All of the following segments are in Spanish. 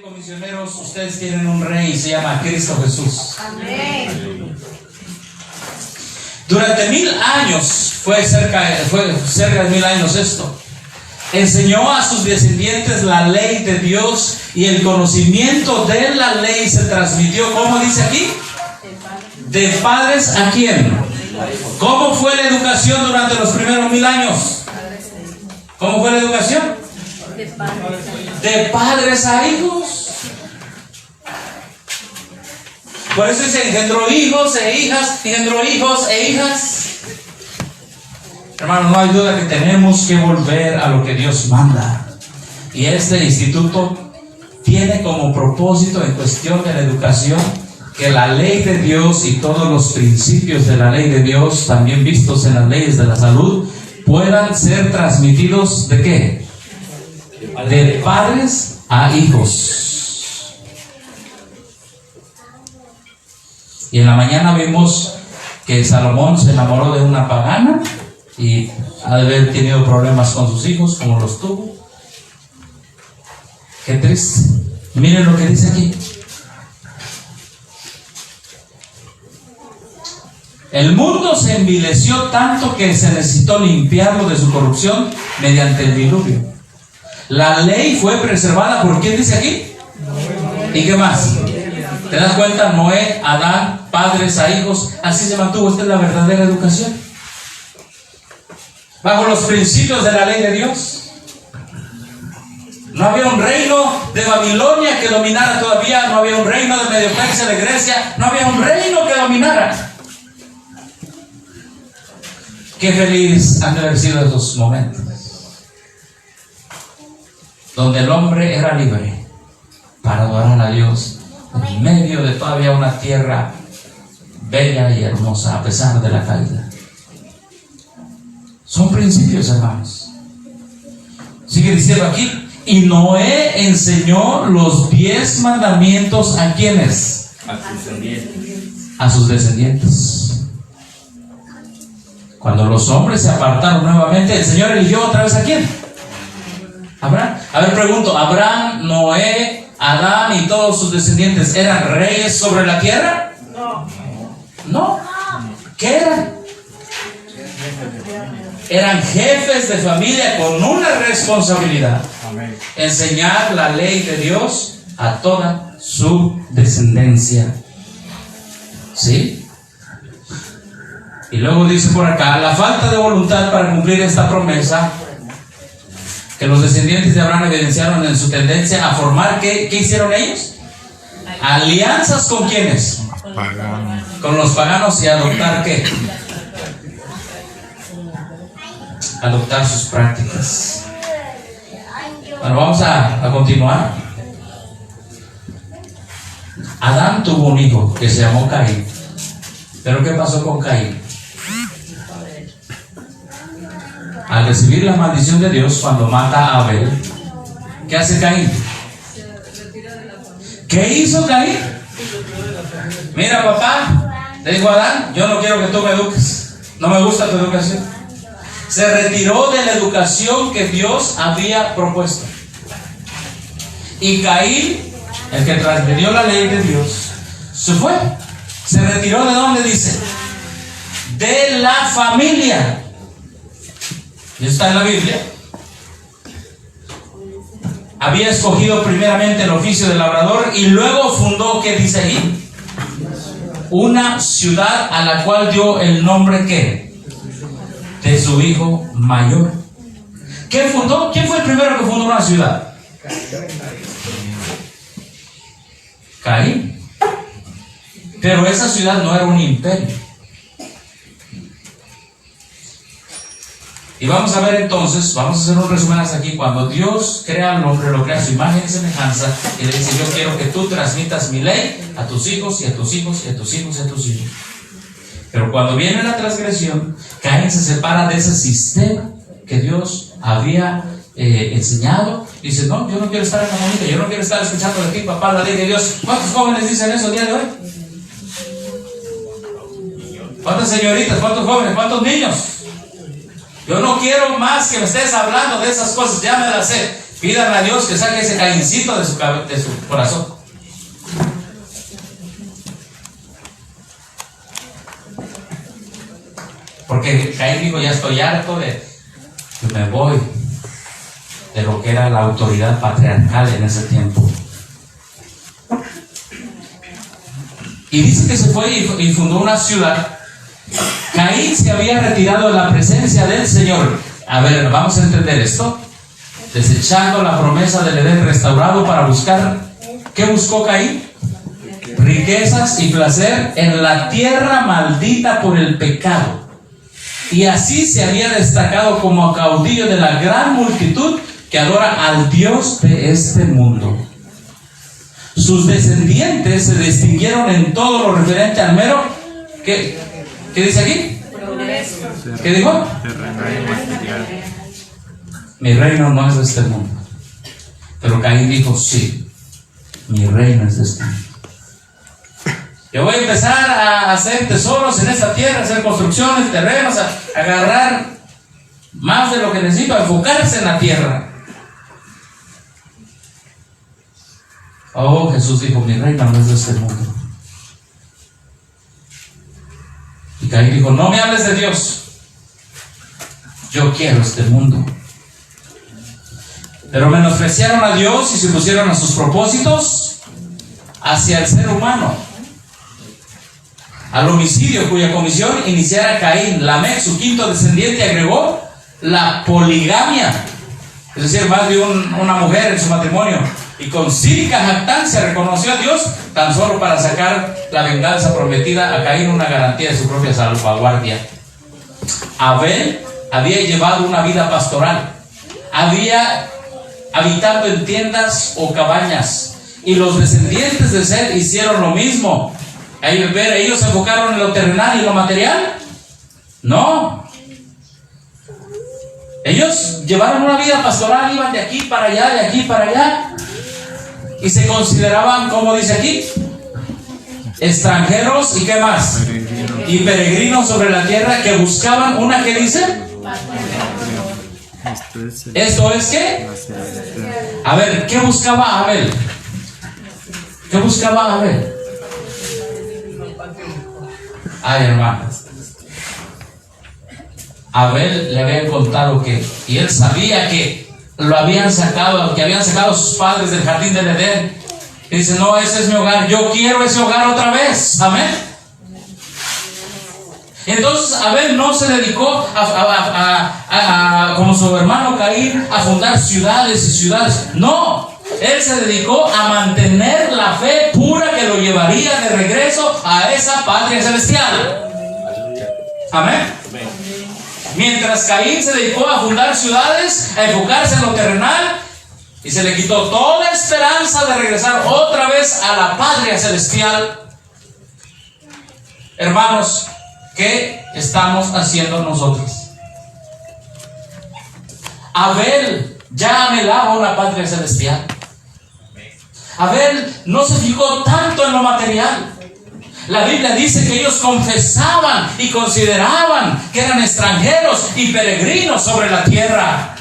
Comisioneros, ustedes tienen un rey y se llama Cristo Jesús. Amén. Durante 1000 años, fue cerca de 1000 años esto, enseñó a sus descendientes la ley de Dios, y el conocimiento de la ley se transmitió, ¿cómo dice aquí? ¿De padres a quién? ¿Cómo fue la educación durante los primeros 1000 años? ¿Cómo fue la educación? De padres a hijos. Por eso se engendró hijos e hijas, engendró hijos e hijas. Hermanos, no hay duda que tenemos que volver a lo que Dios manda. Y este instituto tiene como propósito, en cuestión de la educación, que la ley de Dios y todos los principios de la ley de Dios, también vistos en las leyes de la salud, puedan ser transmitidos ¿de qué? De padres a hijos. Y en la mañana vimos que Salomón se enamoró de una pagana y ha de haber tenido problemas con sus hijos, como los tuvo. Qué triste. Miren lo que dice aquí. El mundo se envileció tanto que se necesitó limpiarlo de su corrupción mediante el diluvio. La ley fue preservada por ¿quién dice aquí? ¿Y qué más? ¿Te das cuenta? Noé, Adán, padres a hijos, así se mantuvo. Esta es la verdadera educación, bajo los principios de la ley de Dios. No había un reino de Babilonia que dominara todavía, no había un reino de Medio Persia, de Grecia, no había un reino que dominara. Qué feliz han de haber sido esos momentos, donde el hombre era libre para adorar a Dios en medio de todavía una tierra bella y hermosa, a pesar de la caída. Son principios, hermanos. Sigue diciendo aquí, y Noé enseñó los 10 mandamientos ¿a quiénes? A sus descendientes. A sus descendientes. Cuando los hombres se apartaron nuevamente, el Señor eligió otra vez ¿a quién? Abraham. A ver, pregunto, ¿Abraham, Noé, Adán y todos sus descendientes eran reyes sobre la tierra? No. ¿Qué eran? Eran jefes de familia con una responsabilidad: enseñar la ley de Dios a toda su descendencia. ¿Sí? Y luego dice por acá, la falta de voluntad para cumplir esta promesa que los descendientes de Abraham evidenciaron en su tendencia a formar, ¿qué hicieron ellos? Alianzas ¿con quiénes? Con los paganos, y adoptar ¿qué? Adoptar sus prácticas. Bueno, vamos a continuar. Adán tuvo un hijo que se llamó Caín. ¿Pero qué pasó con Caín? Al recibir la maldición de Dios cuando mata a Abel, ¿qué hace Caín? ¿Qué hizo Caín? Mira, papá, le dijo a Adán, yo no quiero que tú me eduques, no me gusta tu educación. Se retiró de la educación que Dios había propuesto. Y Caín, el que transgredió la ley de Dios, se fue. ¿Se retiró de dónde dice? De la familia. Y está en la Biblia. Había escogido primeramente el oficio de labrador y luego fundó, ¿qué dice ahí? Una ciudad a la cual dio el nombre ¿qué? De su hijo mayor. ¿Qué fundó? ¿Quién fue el primero que fundó una ciudad? Caín. Pero esa ciudad no era un imperio. Y vamos a ver entonces, vamos a hacer un resumen hasta aquí. Cuando Dios crea al hombre, lo crea a su imagen y semejanza, y le dice: yo quiero que tú transmitas mi ley a tus hijos y a tus hijos y a tus hijos y a tus hijos. Pero cuando viene la transgresión, Caín se separa de ese sistema que Dios había enseñado. Dice: no, yo no quiero estar en la bonita, yo no quiero estar escuchando de ti, papá, la ley de Dios. ¿Cuántos jóvenes dicen eso el día de hoy? ¿Cuántas señoritas? ¿Cuántos jóvenes? ¿Cuántos niños? Yo no quiero más que me estés hablando de esas cosas, ya me las sé. Pídanle a Dios que saque ese Caíncito de su corazón. Porque Caín dijo: ya estoy harto me voy de lo que era la autoridad patriarcal en ese tiempo. Y dice que se fue y fundó una ciudad. Caín se había retirado de la presencia del Señor. A ver, vamos a entender esto. Desechando la promesa del Edén restaurado para buscar. ¿Qué buscó Caín? Riquezas y placer en la tierra maldita por el pecado. Y así se había destacado como caudillo de la gran multitud que adora al Dios de este mundo. Sus descendientes se distinguieron en todo lo referente al mero. ¿Qué dice aquí? ¿Qué dijo? Mi reino no es de este mundo. Pero Caín dijo: sí, mi reino es de este mundo. Yo voy a empezar a hacer tesoros en esta tierra, a hacer construcciones, terrenos, a agarrar más de lo que necesito, a enfocarse en la tierra. Oh, Jesús dijo: mi reino no es de este mundo. Y Caín dijo: no me hables de Dios, yo quiero este mundo. Pero menospreciaron a Dios y se pusieron a sus propósitos hacia el ser humano, al homicidio, cuya comisión iniciara Caín. Lamec, su quinto descendiente, agregó la poligamia, es decir, más de una mujer en su matrimonio, y con cínica jactancia reconoció a Dios tan solo para sacar la venganza prometida a Caín, una garantía de su propia salvaguardia. Abel había llevado una vida pastoral, había habitado en tiendas o cabañas, y los descendientes de Seth hicieron lo mismo. ¿Ellos se enfocaron en lo terrenal y lo material? No. Ellos llevaron una vida pastoral, iban de aquí para allá, de aquí para allá, y se consideraban, como dice aquí, extranjeros y qué más, y peregrinos sobre la tierra, que buscaban una, ¿qué dice? ¿Esto es qué? A ver, ¿qué buscaba Abel? ¿Qué buscaba Abel? Ay, hermano, Abel le habían contado y él sabía que lo habían sacado, que habían sacado a sus padres del jardín del Edén. Y dice: no, ese es mi hogar, yo quiero ese hogar otra vez. Amén. Entonces Abel no se dedicó como su hermano Caín, a fundar ciudades y ciudades. No, él se dedicó a mantener la fe pura que lo llevaría de regreso a esa patria celestial. Amén. Mientras Caín se dedicó a fundar ciudades, a enfocarse en lo terrenal, y se le quitó toda esperanza de regresar otra vez a la patria celestial. Hermanos, ¿qué estamos haciendo nosotros? Abel ya anhelaba una patria celestial. Abel no se fijó tanto en lo material. La Biblia dice que ellos confesaban y consideraban que eran extranjeros y peregrinos sobre la tierra.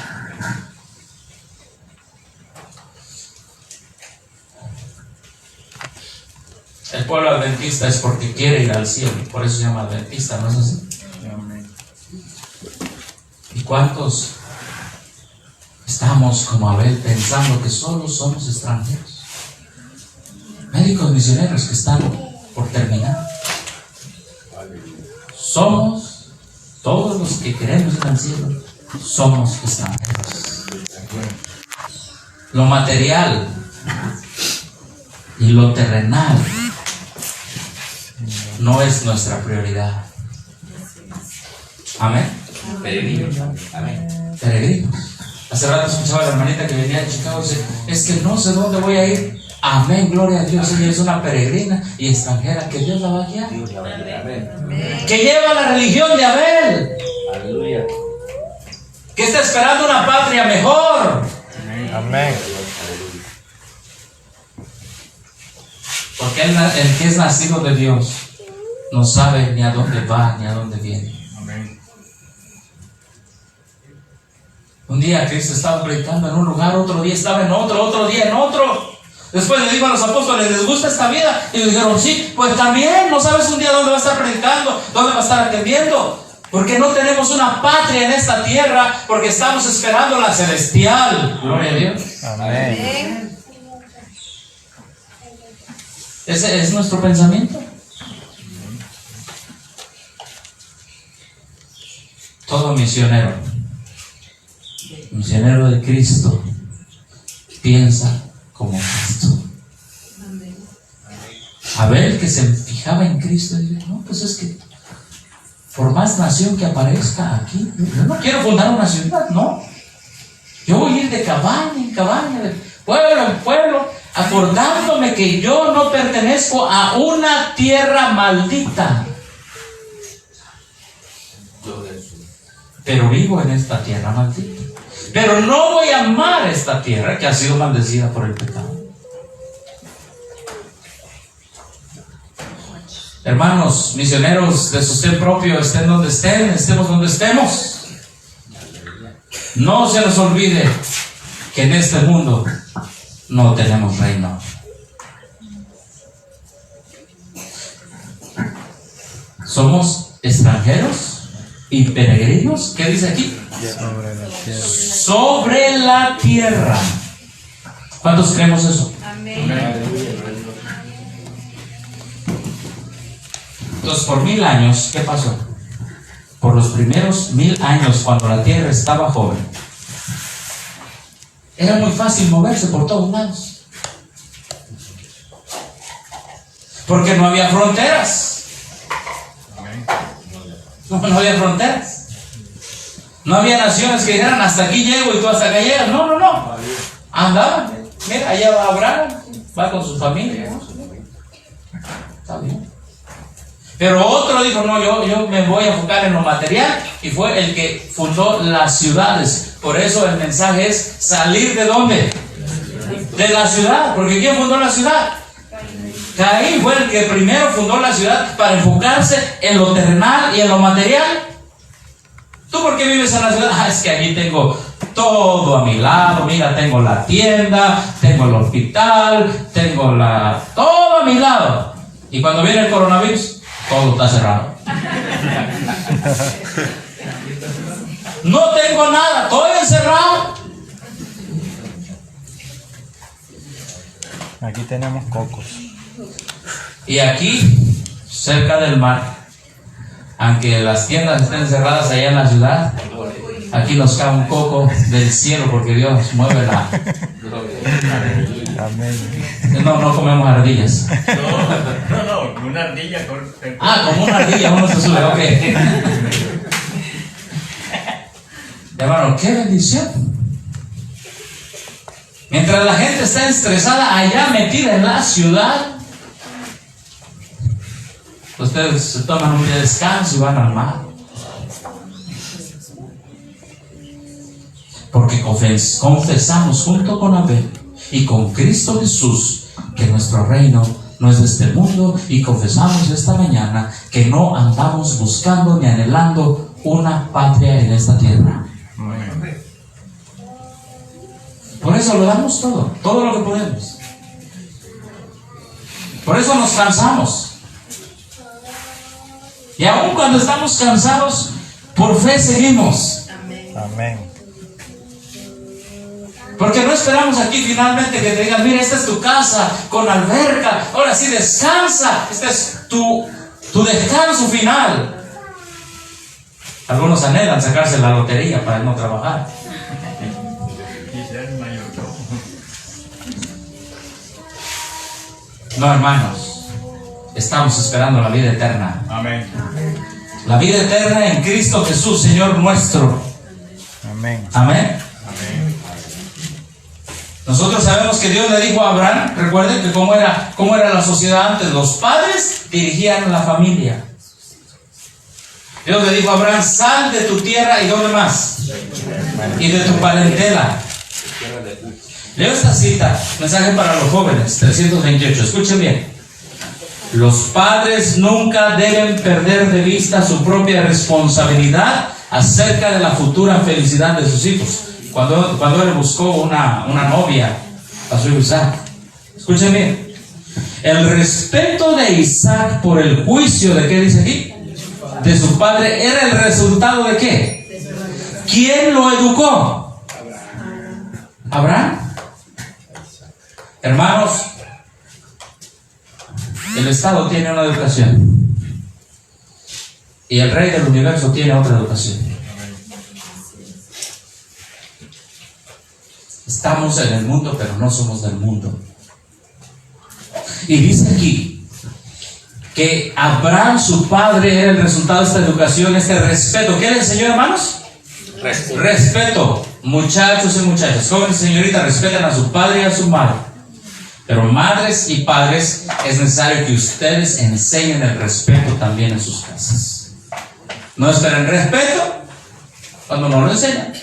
El pueblo adventista es porque quiere ir al cielo, por eso se llama adventista, ¿no es así? ¿Y cuántos estamos como Abel pensando que solo somos extranjeros? Médicos misioneros que están por terminar. Somos, todos los que queremos ir al cielo, somos extranjeros. Lo material y lo terrenal no es nuestra prioridad. Amén. Peregrinos. Amén. Peregrinos. Hace rato escuchaba a la hermanita que venía de Chicago y dice, es que no sé dónde voy a ir. Amén, gloria a Dios. Ella es una peregrina y extranjera que Dios la va a guiar. Dios la bendiga. Amén. Que lleva la religión de Abel. Aleluya. Que está esperando una patria mejor. Amén. Porque el que es nacido de Dios no sabe ni a dónde va ni a dónde viene. Amén. Un día Cristo estaba predicando en un lugar, otro día estaba en otro día en otro. Después le dijo a los apóstoles, ¿les gusta esta vida? Y le dijeron, sí, pues también, no sabes un día dónde va a estar predicando, dónde va a estar atendiendo. Porque no tenemos una patria en esta tierra, porque estamos esperando la celestial. Gloria a Dios. Amén. Ese es nuestro pensamiento. Todo misionero de Cristo, piensa como Cristo. Abel, que se fijaba en Cristo, dice, no, pues es que por más nación que aparezca aquí, yo no quiero fundar una ciudad, no. Yo voy a ir de cabaña en cabaña, de pueblo en pueblo, acordándome que yo no pertenezco a una tierra maldita, pero vivo en esta tierra maldita. Pero no voy a amar esta tierra que ha sido maldecida por el pecado. Hermanos, misioneros de sostén propio, estén donde estén, estemos donde estemos. No se nos olvide que en este mundo no tenemos reino. Somos extranjeros y peregrinos. ¿Qué dice aquí? Sobre la tierra. ¿Cuántos creemos eso? Amén. Entonces, por 1000 años, ¿qué pasó? Por los primeros 1000 años, cuando la tierra estaba joven, era muy fácil moverse por todos lados, porque no había fronteras. No había fronteras. No había naciones que dijeran hasta aquí llego y tú hasta acá llegas. No. Andaban. Mira, allá va Abraham, va con su familia. Está bien. Pero otro dijo, no, yo me voy a enfocar en lo material, y fue el que fundó las ciudades. Por eso el mensaje es salir ¿de dónde? De la ciudad. Porque ¿quién fundó la ciudad? Caín fue el que primero fundó la ciudad para enfocarse en lo terrenal y en lo material. ¿Tú por qué vives en la ciudad? Es que allí tengo todo a mi lado. Mira, tengo la tienda, tengo el hospital, tengo todo a mi lado. Y cuando viene el coronavirus, todo está cerrado. No tengo nada, estoy encerrado. Aquí tenemos cocos. Y aquí, cerca del mar, aunque las tiendas estén cerradas allá en la ciudad, aquí nos cae un coco del cielo, porque Dios mueve la... Amén. No comemos ardillas. No, una ardilla con... Como una ardilla uno se sube, ok. Hermano, qué bendición. Mientras la gente está estresada allá metida en la ciudad, ustedes se toman un día de descanso y van al mar. Porque confesamos junto con Abel y con Cristo Jesús que nuestro reino no es de este mundo, y confesamos esta mañana que no andamos buscando ni anhelando una patria en esta tierra. Por eso lo damos todo lo que podemos. Por eso nos cansamos. Y aun cuando estamos cansados, por fe seguimos. Amén. Porque no esperamos aquí finalmente que te digan, mira, esta es tu casa con alberca, ahora sí descansa, este es tu descanso final. Algunos anhelan sacarse la lotería para no trabajar. No, hermanos, estamos esperando la vida eterna. Amén. La vida eterna en Cristo Jesús, Señor nuestro. Amén. Amén. Amén. Nosotros sabemos que Dios le dijo a Abraham, recuerden que cómo era la sociedad antes, los padres dirigían la familia. Dios le dijo a Abraham, sal de tu tierra y ¿dónde más? Y de tu parentela. Leo esta cita, mensaje para los jóvenes, 328, escuchen bien. Los padres nunca deben perder de vista su propia responsabilidad acerca de la futura felicidad de sus hijos. Cuando él buscó una novia a su hijo Isaac, escuchen bien, el respeto de Isaac por el juicio de, ¿qué dice aquí? De su padre, ¿era el resultado de qué? ¿Quién lo educó? ¿Abraham? Hermanos, el Estado tiene una educación y el Rey del Universo tiene otra educación. Estamos en el mundo, pero no somos del mundo. Y dice aquí que Abraham, su padre, era el resultado de esta educación, este respeto. ¿Qué le enseñó, hermanos? Respeto. Muchachos y muchachas, jóvenes y señoritas, respeten a su padre y a su madre. Pero madres y padres, es necesario que ustedes enseñen el respeto también en sus casas. No esperen respeto cuando no lo enseñan.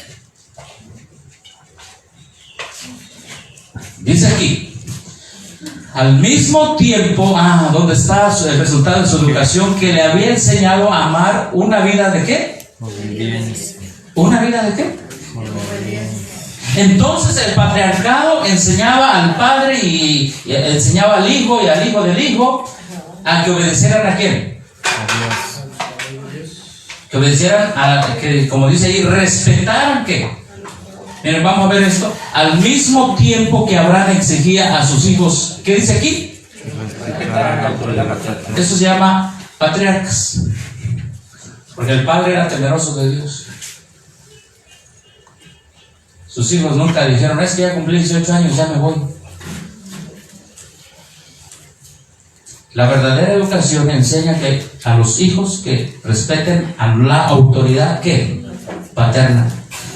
Dice aquí, al mismo tiempo, ¿dónde está el resultado de su educación? Que le había enseñado a amar una vida de ¿qué? ¿Una vida de qué? Entonces el patriarcado enseñaba al padre y enseñaba al hijo y al hijo del hijo a que obedecieran ¿a quién? Que obedecieran que, como dice ahí, respetaran ¿qué? Miren, vamos a ver esto. Al mismo tiempo que Abraham exigía a sus hijos, ¿qué dice aquí? Eso se llama patriarcas, porque el padre era temeroso de Dios. Sus hijos nunca dijeron, es que ya cumplí 18 años, ya me voy. La verdadera educación enseña a los hijos que respeten a la autoridad ¿qué? Paterna.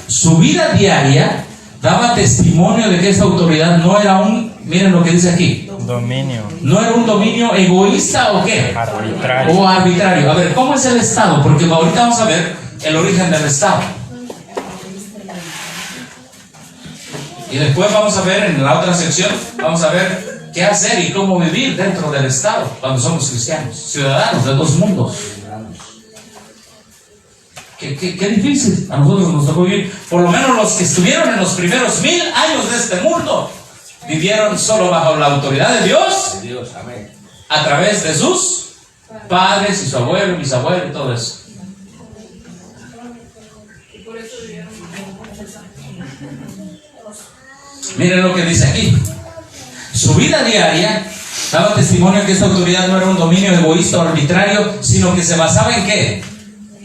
Su vida diaria daba testimonio de que esta autoridad no era miren lo que dice aquí, Dominio. no era un dominio egoísta o qué, Arbitrario. o arbitrario. A ver, ¿cómo es el Estado? Porque ahorita vamos a ver el origen del Estado. Y después vamos a ver en la otra sección, vamos a ver qué hacer y cómo vivir dentro del Estado cuando somos cristianos, ciudadanos de dos mundos. Qué difícil. A nosotros nos tocó vivir. Por lo menos los que estuvieron en los primeros 1000 años de este mundo vivieron solo bajo la autoridad de Dios, a través de sus padres y su abuelo, bisabuelo y todo eso. Miren lo que dice aquí. Su vida diaria daba testimonio de que esta autoridad no era un dominio egoísta o arbitrario, sino que se basaba en ¿qué?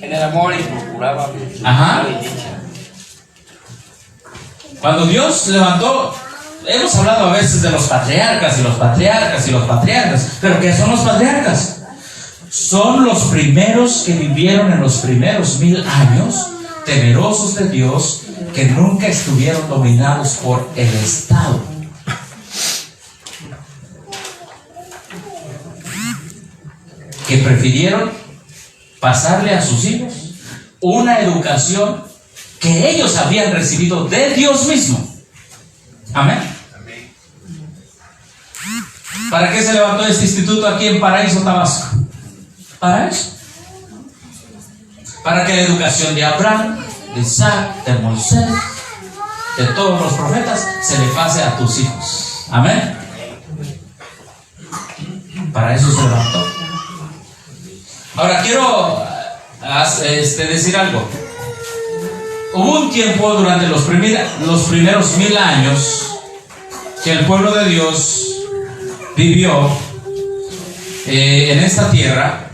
En el amor y procuraba. Ajá. Cuando Dios levantó, hemos hablado a veces de los patriarcas y los patriarcas y los patriarcas, pero ¿qué son los patriarcas? Son los primeros que vivieron en los primeros 1000 años, temerosos de Dios, que nunca estuvieron dominados por el Estado. Que prefirieron pasarle a sus hijos una educación que ellos habían recibido de Dios mismo. Amén. ¿Para qué se levantó este instituto aquí en Paraíso, Tabasco? Para eso. Para que la educación de Abraham, de Isaac, de Moisés, de todos los profetas, se le pase a tus hijos. Amén. Para eso se levantó. Ahora quiero decir algo. Hubo un tiempo durante los primeros 1000 años que el pueblo de Dios vivió en esta tierra,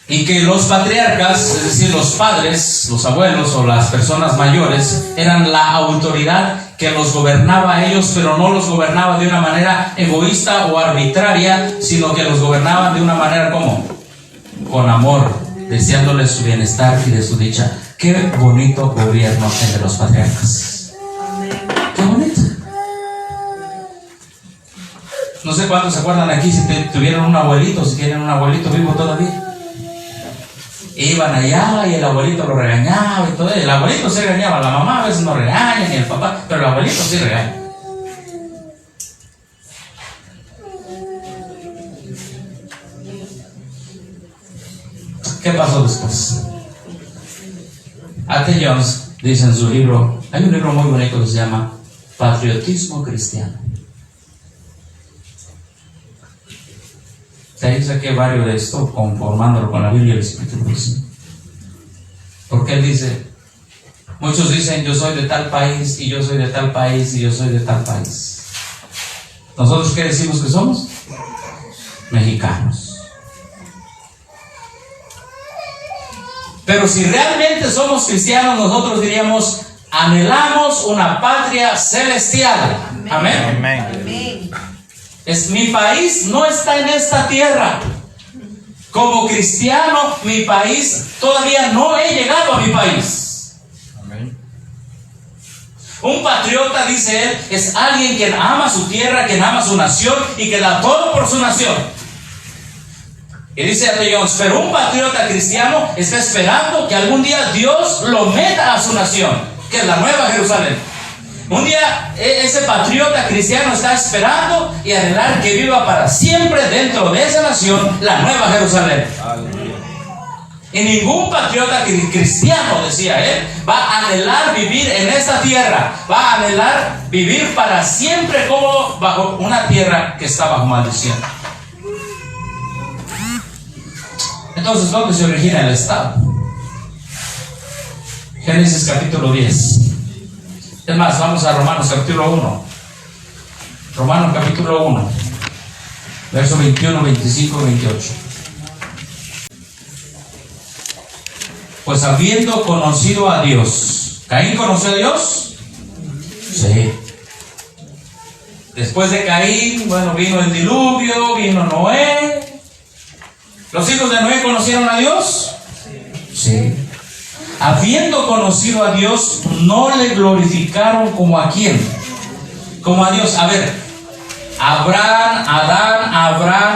y que los patriarcas, es decir, los padres, los abuelos o las personas mayores, eran la autoridad que los gobernaba a ellos, pero no los gobernaba de una manera egoísta o arbitraria, sino que los gobernaba de una manera como con amor, deseándoles su bienestar y de su dicha. Qué bonito gobierno el de los patriarcas. Qué bonito. No sé cuántos se acuerdan aquí si tuvieron un abuelito, si tienen un abuelito vivo todavía. Iban allá y el abuelito lo regañaba y todo. El abuelito sí regañaba, la mamá a veces no regaña, ni el papá, pero el abuelito sí regaña. ¿Qué pasó después? A.T. Jones dice en su libro, hay un libro muy bonito que se llama Patriotismo Cristiano. De ahí saqué varios de esto, conformándolo con la Biblia y el Espíritu Santo. Porque él dice, muchos dicen, yo soy de tal país, y yo soy de tal país, y yo soy de tal país. ¿Nosotros qué decimos que somos? Mexicanos. Pero si realmente somos cristianos, nosotros diríamos, anhelamos una patria celestial. Amén. Amén. Mi país no está en esta tierra. Como cristiano, mi país, todavía no he llegado a mi país. Amén. Un patriota, dice él, es alguien quien ama su tierra, quien ama su nación y que da todo por su nación. Y dice A.T. Jones, pero un patriota cristiano está esperando que algún día Dios lo meta a su nación, que es la Nueva Jerusalén. Un día ese patriota cristiano está esperando y anhelar que viva para siempre dentro de esa nación, la Nueva Jerusalén. Y ningún patriota cristiano, decía él, va a anhelar vivir en esta tierra, va a anhelar vivir para siempre como bajo una tierra que está bajo maldición. Entonces, ¿dónde se origina el Estado? Génesis capítulo 10. Es más, vamos a Romanos capítulo 1. Romanos capítulo 1, versos 21, 25 y 28. Pues habiendo conocido a Dios, ¿Caín conoció a Dios? Sí. Después de Caín, bueno, vino el diluvio, vino Noé. ¿Los hijos de Noé conocieron a Dios? Sí. Habiendo conocido a Dios, no le glorificaron como a quién, como a Dios. A ver, Abraham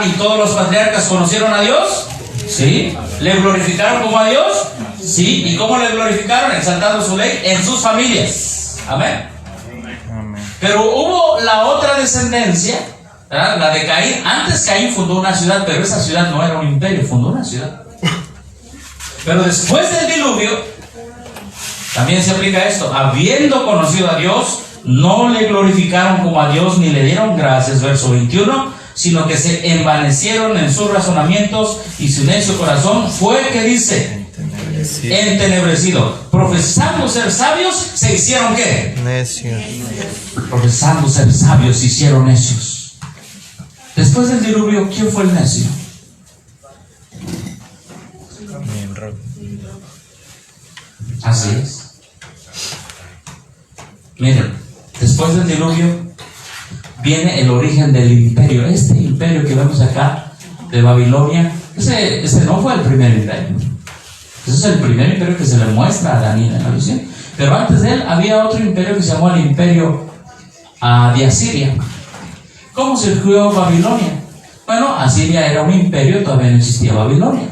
y todos los patriarcas conocieron a Dios. Sí. ¿Le glorificaron como a Dios? Sí. ¿Y cómo le glorificaron? Exaltando su ley en sus familias. Amén. Pero hubo la otra descendencia, ¿verdad? La de Caín. Antes Caín fundó una ciudad, pero esa ciudad no era un imperio, fundó una ciudad. Pero después del diluvio, también se aplica esto. Habiendo conocido a Dios, no le glorificaron como a Dios, ni le dieron gracias, verso 21, sino que se envanecieron en sus razonamientos, y su necio corazón fue, ¿qué dice? Entenebrecido. Profesando ser sabios, se hicieron ¿qué? Necios. Profesando ser sabios, se hicieron necios. Después del diluvio, ¿quién fue el necio? Así es. Miren, después del diluvio viene el origen del imperio. Este imperio que vemos acá de Babilonia, ese no fue el primer imperio. Ese es el primer imperio que se le muestra a Daniel en la visión. Pero antes de él había otro imperio que se llamó el imperio de Asiria. ¿Cómo surgió Babilonia? Bueno, Asiria era un imperio, todavía no existía Babilonia.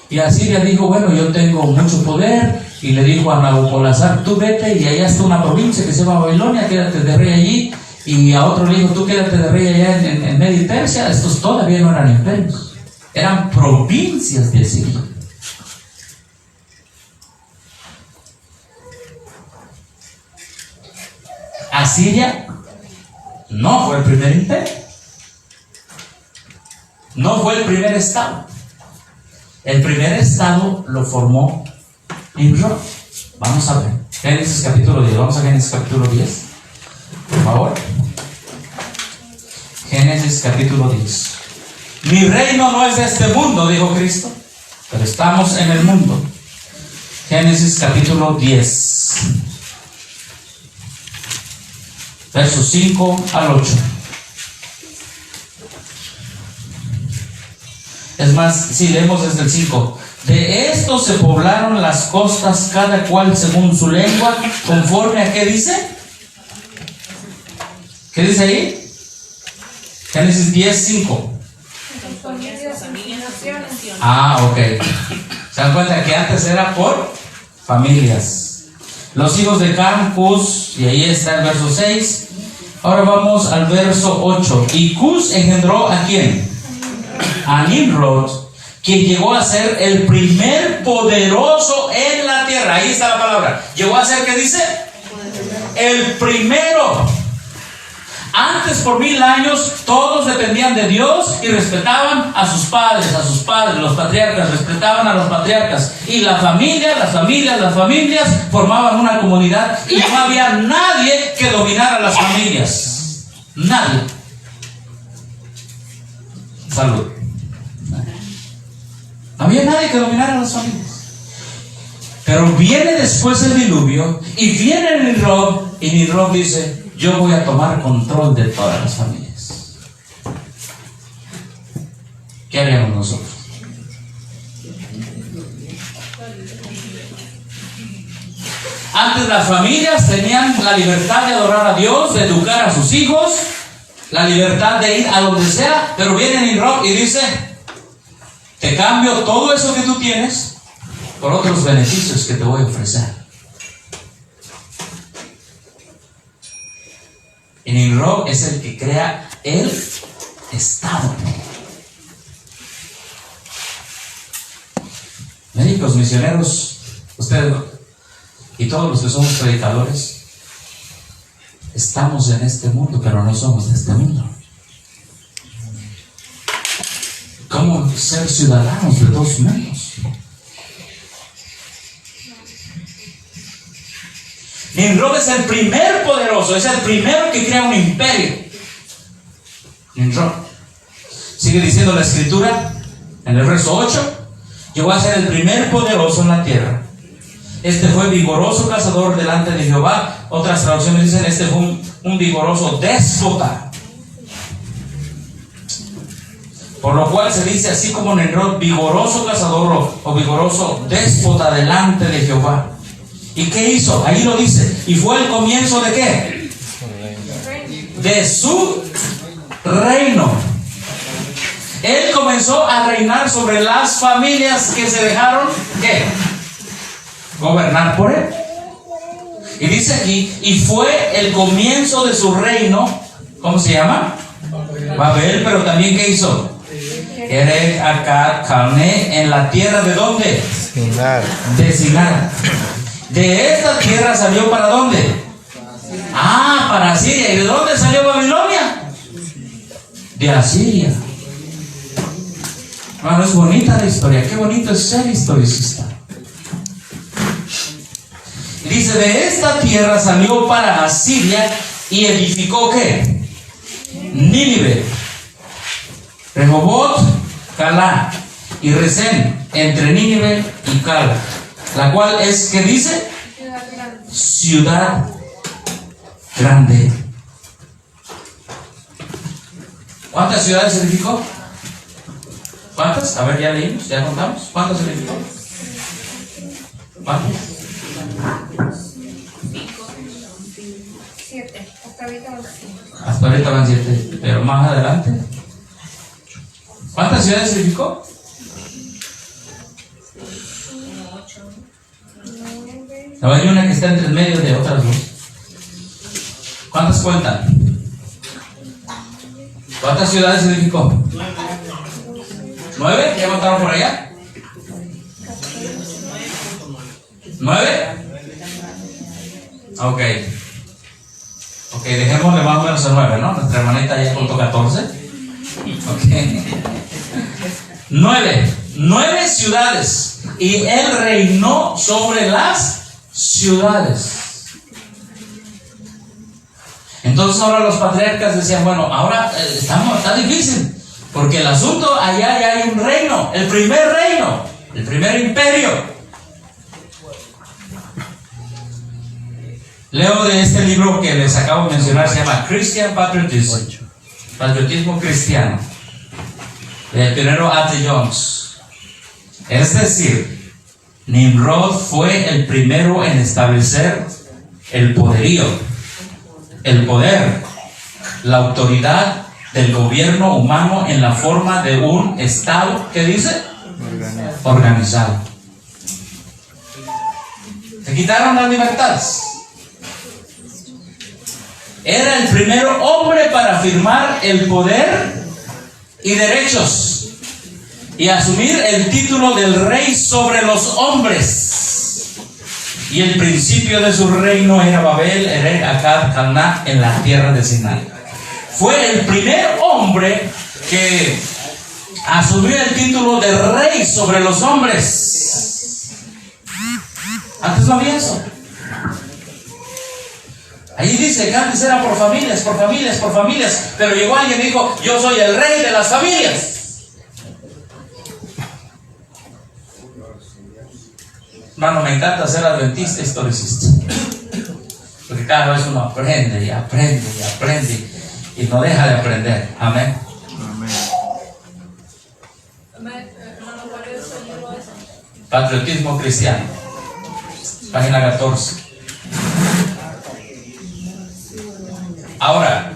Y Asiria dijo, bueno, yo tengo mucho poder, y le dijo a Nabucodonosor, tú vete y allá está una provincia que se llama Babilonia, quédate de rey allí. Y a otro le dijo, tú quédate de rey allá en Media y Persia. Estos todavía no eran imperios, eran provincias de Asiria. Asiria no fue el primer imperio, no fue el primer estado. El primer estado lo formó Nimrod. Vamos a ver Génesis capítulo 10. Vamos a Génesis capítulo 10, por favor. Génesis capítulo 10. Mi reino no es de este mundo, dijo Cristo, pero estamos en el mundo. Génesis capítulo 10. versos 5 al 8. Es más, si leemos desde el 5. De esto se poblaron las costas, cada cual según su lengua, conforme a ¿qué dice? ¿Qué dice ahí? Génesis 10:5. Ah, ok. Se dan cuenta que antes era por familias. Los hijos de Cam, Cus, y ahí está el verso 6. Ahora vamos al verso 8. Y Cus engendró ¿a quién? A Nimrod, quien llegó a ser el primer poderoso en la tierra. Ahí está la palabra. Llegó a ser, ¿qué dice? El primero. Antes, por 1000 años, todos dependían de Dios y respetaban a sus padres, los patriarcas respetaban a los patriarcas. Y las familias formaban una comunidad y no había nadie que dominara las familias. Nadie. Salud. No había nadie que dominara las familias. Pero viene después el diluvio y viene Nimrod, y Nimrod dice: yo voy a tomar control de todas las familias. ¿Qué haríamos nosotros? Antes las familias tenían la libertad de adorar a Dios, de educar a sus hijos, la libertad de ir a donde sea, pero viene Nimrod y dice: te cambio todo eso que tú tienes por otros beneficios que te voy a ofrecer. Y Nimrod es el que crea el Estado. Médicos, misioneros, ustedes y todos los que somos predicadores, estamos en este mundo, pero no somos de este mundo. ¿Cómo ser ciudadanos de dos mundos? Nimrod es el primer poderoso, es el primero que crea un imperio. Nimrod. Sigue diciendo la escritura en el verso 8: llegó a ser el primer poderoso en la tierra. Este fue vigoroso cazador delante de Jehová. Otras traducciones dicen: este fue un vigoroso déspota. Por lo cual se dice así como Nimrod, vigoroso cazador o vigoroso déspota delante de Jehová. ¿Y qué hizo? Ahí lo dice. ¿Y fue el comienzo de qué? De su reino. Él comenzó a reinar sobre las familias que se dejaron, ¿qué? Gobernar por él. Y dice aquí: y fue el comienzo de su reino. ¿Cómo se llama? Babel. Pero también ¿qué hizo? Erech, Akkad, Calné, en la tierra de ¿dónde? Sinar. De Sinar. De esta tierra salió ¿para dónde? Ah, para Asiria. ¿Y de dónde salió Babilonia? De Asiria. Bueno, es bonita la historia. Qué bonito es ser historicista. Dice: de esta tierra salió para Asiria y edificó ¿qué? Nínive, Rehobot, Calá y Resén, entre Nínive y Cal, la cual es, ¿qué dice? Ciudad grande. ¿Cuántas ciudades edificó? ¿Cuántas? A ver, ya leímos, ya contamos. ¿Cuántas edificó? ¿Cuántas? 7. Hasta ahorita van 5. Hasta ahorita van 7, pero más adelante. ¿Cuántas ciudades edificó? 9. No, hay una que está entre el medio de otras dos. ¿Cuántas cuentan? ¿Cuántas ciudades edificó? 9. ¿Ya contaron por allá? 9. Ok. Ok, dejémosle más o menos el 9, ¿no? Nuestra hermanita ya contó 14. Ok. 9 ciudades. Y él reinó sobre las ciudades. Entonces ahora los patriarcas decían: bueno, ahora está difícil, porque el asunto allá ya hay un reino, el primer imperio. Leo de este libro que les acabo de mencionar, se llama Christian Patriotism, patriotismo cristiano, del pionero A.T. Jones. Es decir, Nimrod fue el primero en establecer el poderío, el poder, la autoridad del gobierno humano en la forma de un estado, ¿qué dice? Organizado. Se quitaron las libertades. Era el primer hombre para afirmar el poder y derechos y asumir el título del rey sobre los hombres. Y el principio de su reino era Babel, Erer, Akkad, Calná, en la tierra de Sinai. Fue el primer hombre que asumió el título de rey sobre los hombres. Antes no había eso. Ahí dice que antes era por familias, por familias, por familias. Pero llegó alguien y dijo: yo soy el rey de las familias. Hermano, me encanta ser adventista historicista, porque cada vez uno aprende y aprende y aprende y no deja de aprender. Amén. Patriotismo cristiano, página 14. Ahora,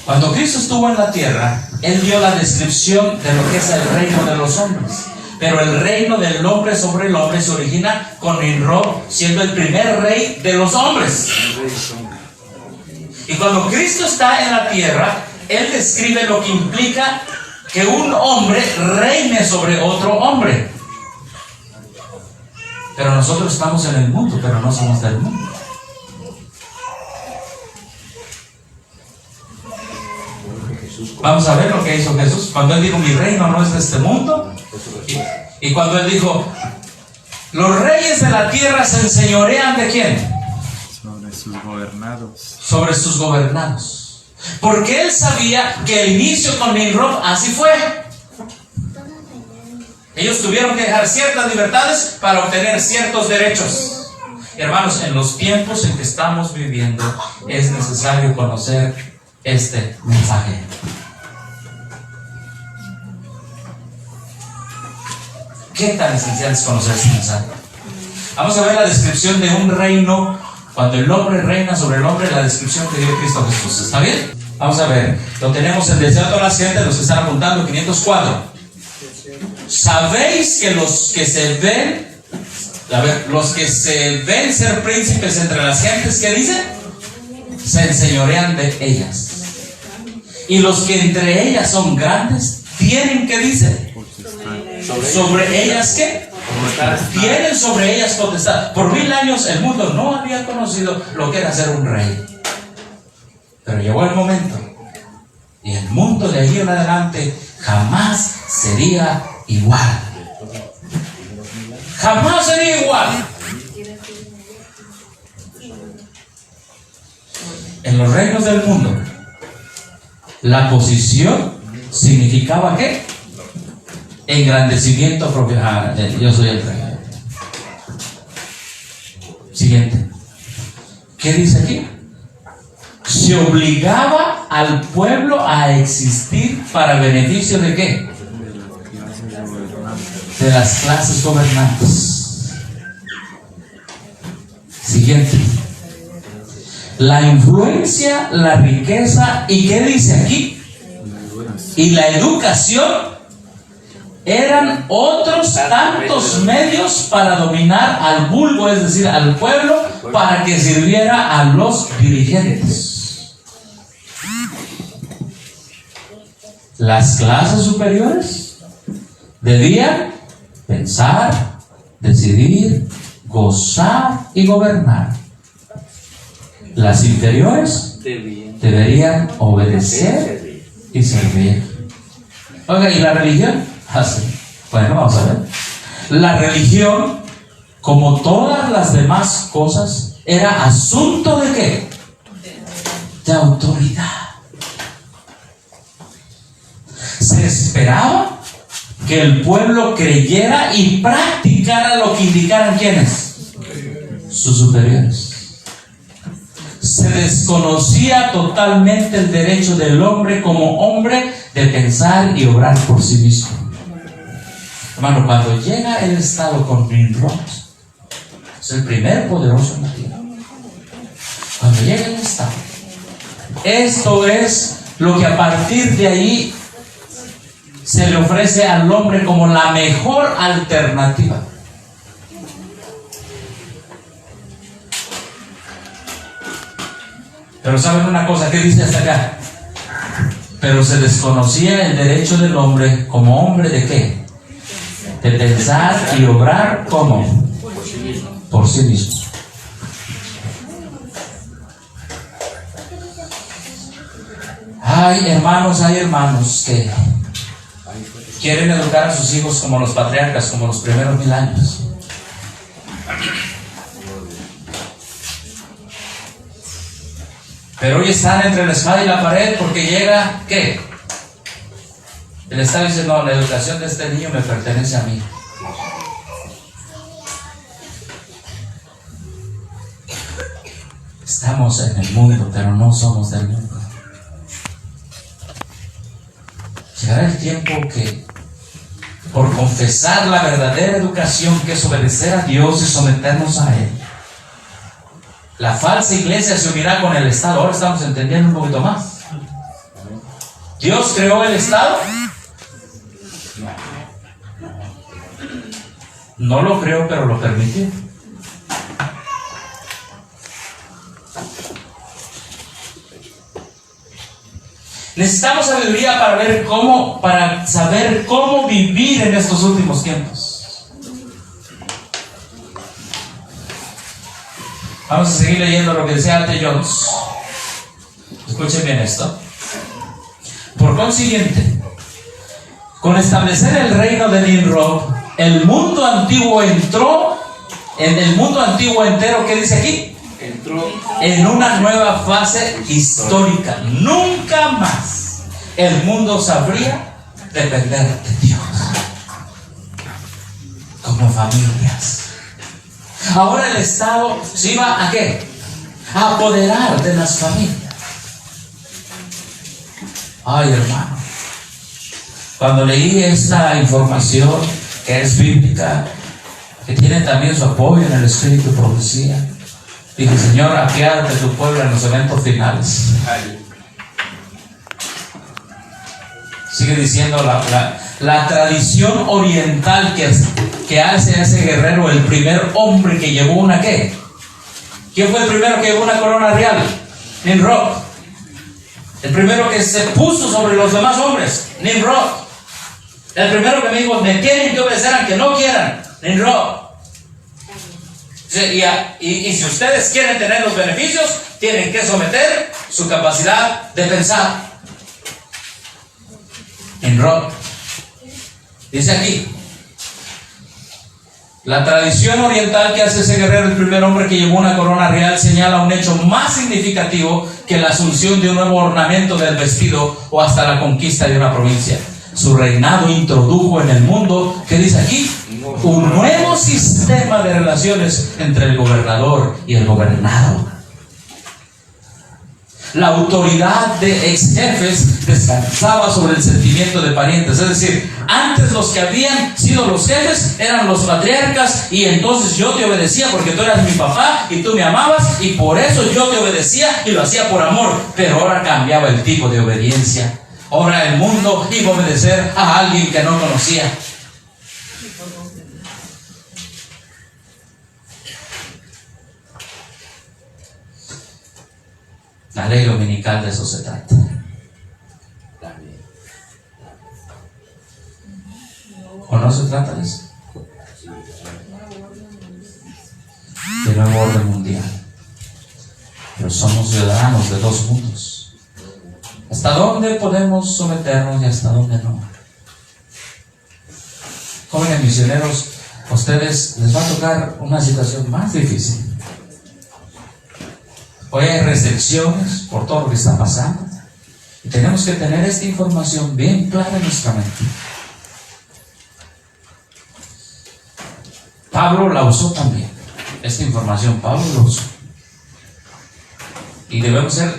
cuando Cristo estuvo en la tierra, Él dio la descripción de lo que es el reino de los hombres. Pero el reino del hombre sobre el hombre se origina con Nimrod siendo el primer rey de los hombres. Y cuando Cristo está en la tierra, Él describe lo que implica que un hombre reine sobre otro hombre. Pero nosotros estamos en el mundo, pero no somos del mundo. Vamos a ver lo que hizo Jesús cuando Él dijo: mi reino no es de este mundo. Y cuando Él dijo: los reyes de la tierra se enseñorean ¿de quién? Sobre sus gobernados. Sobre sus gobernados. Porque Él sabía que el inicio con Nimrod así fue. Ellos tuvieron que dejar ciertas libertades para obtener ciertos derechos. Hermanos, en los tiempos en que estamos viviendo es necesario conocer este mensaje. ¿Qué tan esencial es conocer este mensaje? Vamos a ver la descripción de un reino. Cuando el hombre reina sobre el hombre, la descripción que dio Cristo Jesús. ¿Está bien? Vamos a ver. Lo tenemos en Deseo a todas las gentes, los que están apuntando, 504. ¿Sabéis que los que se ven, los que se ven ser príncipes entre las gentes, ¿qué dice? Se enseñorean de ellas. Y los que entre ellas son grandes, tienen, ¿qué dice? ¿Sobre ellas qué? Tienen sobre ellas potestad. Por 1000 años el mundo no había conocido lo que era ser un rey. Pero llegó el momento. Y el mundo de allí en adelante jamás sería igual. Jamás sería igual. En los reinos del mundo, la posición significaba ¿qué? Engrandecimiento propio. Yo soy el rey. Siguiente. ¿Qué dice aquí? Se obligaba al pueblo a existir para beneficio de ¿qué? De las clases gobernantes. Siguiente. La influencia, la riqueza y ¿qué dice aquí? Y la educación eran otros tantos medios para dominar al vulgo, es decir, al pueblo, para que sirviera a los dirigentes. Las clases superiores debían pensar, decidir, gozar y gobernar. Las inferiores deberían obedecer y servir. Oiga, ¿y la religión? Sí. Bueno, vamos a ver. La religión, como todas las demás cosas, era asunto de ¿qué? De autoridad. Se esperaba que el pueblo creyera y practicara lo que indicaran ¿quiénes? Sus superiores. se desconocía totalmente el derecho del hombre como hombre de pensar y obrar por sí mismo. Hermano, cuando llega el Estado con Nimrod, es el primer poderoso en la tierra. Cuando llega el Estado, esto es lo que a partir de ahí se le ofrece al hombre como la mejor alternativa. Pero ¿saben una cosa? ¿Qué dice hasta acá? Pero se desconocía el derecho del hombre como hombre ¿de qué? De pensar y obrar ¿cómo? Por sí mismo. Hay hermanos que quieren educar a sus hijos como los patriarcas, como los primeros 1000 años. Pero hoy están entre la espada y la pared porque llega, ¿qué? El Estado dice, no, la educación de este niño me pertenece a mí. Estamos en el mundo, pero no somos del mundo. Llegará el tiempo que, por confesar la verdadera educación, que es obedecer a Dios y someternos a Él, la falsa iglesia se unirá con el Estado. Ahora estamos entendiendo un poquito más. ¿Dios creó el Estado? No lo creó, pero lo permitió. Necesitamos sabiduría para saber cómo vivir en estos últimos tiempos. Vamos a seguir leyendo lo que decía Arte Jones. Escuchen bien esto. Por consiguiente, con establecer el reino de Nimrod, el mundo antiguo entró, en el mundo antiguo entero, ¿qué dice aquí? Entró En una nueva fase histórica. Nunca más el mundo sabría depender de Dios como familias. Ahora el Estado se iba ¿a qué? A apoderar de las familias. Ay, hermano, cuando leí esta información que es bíblica, que tiene también su apoyo en el Espíritu Profecía, dije, Señor, apiádate de tu pueblo en los eventos finales. Sigue diciendo la tradición oriental que hace a ese guerrero el primer hombre que llevó una ¿qué? ¿Quién fue el primero que llevó una corona real? Nimrod. El primero que se puso sobre los demás hombres, Nimrod. El primero que me dijo, me tienen que obedecer aunque no quieran, Nimrod. Y si ustedes quieren tener los beneficios, tienen que someter su capacidad de pensar. Nimrod. Dice aquí, la tradición oriental que hace ese guerrero, el primer hombre que llevó una corona real, señala un hecho más significativo que la asunción de un nuevo ornamento del vestido o hasta la conquista de una provincia. Su reinado introdujo en el mundo, ¿qué dice aquí? Un nuevo sistema de relaciones entre el gobernador y el gobernado. La autoridad de ex jefes descansaba sobre el sentimiento de parientes. Es decir, antes los que habían sido los jefes eran los patriarcas, y entonces yo te obedecía porque tú eras mi papá y tú me amabas, y por eso yo te obedecía y lo hacía por amor. Pero ahora cambiaba el tipo de obediencia. Ahora el mundo iba a obedecer a alguien que no conocía. La ley dominical de eso se trata. ¿O no se trata de eso? De nuevo orden mundial. Pero somos ciudadanos de dos mundos. ¿Hasta dónde podemos someternos y hasta dónde no? Jóvenes misioneros, a ustedes les va a tocar una situación más difícil. Hoy hay restricciones por todo lo que está pasando, y tenemos que tener esta información bien clara en nuestra mente. Pablo la usó también. Esta información Pablo la usó. Y debemos ser,